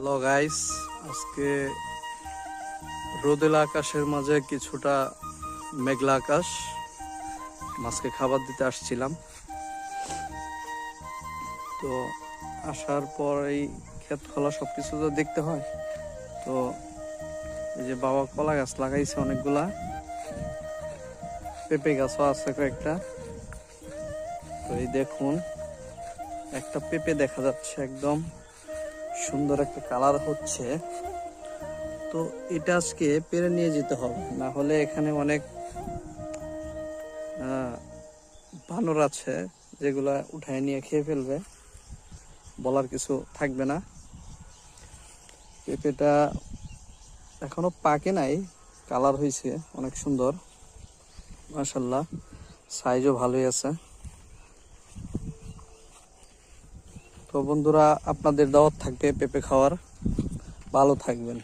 Hello guys, আজকে রোদেলা আকাশের মাঝে কিছুটা মেঘলা আকাশ, মাছকে খাবার দিতে আসছিলাম। তো আসার পর এই ক্ষেত খোলা সবকিছু তো দেখতে হয়। তো এই যে বাবা কলা গাছ লাগাইছে অনেকগুলা, পেঁপে গাছও আছে কয়েকটা। তো এই দেখুন, একটা পেঁপে দেখা যাচ্ছে, একদম সুন্দর একটা কালার হচ্ছে। তো এটা আজকে পেরে নিয়ে যেতে হবে, না হলে এখানে অনেক বানর আছে যেগুলা উঠায় নিয়ে খেয়ে ফেলবে, বলার কিছু থাকবে না। পেঁপেটা এখনো পাকে নাই, কালার হয়েছে অনেক সুন্দর, মাশাল্লাহ, সাইজও ভালোই আছে। তো বন্ধুরা, আপনাদের দাওয়াত থাকবে পেঁপে খাওয়ার, ভালো থাকবেন।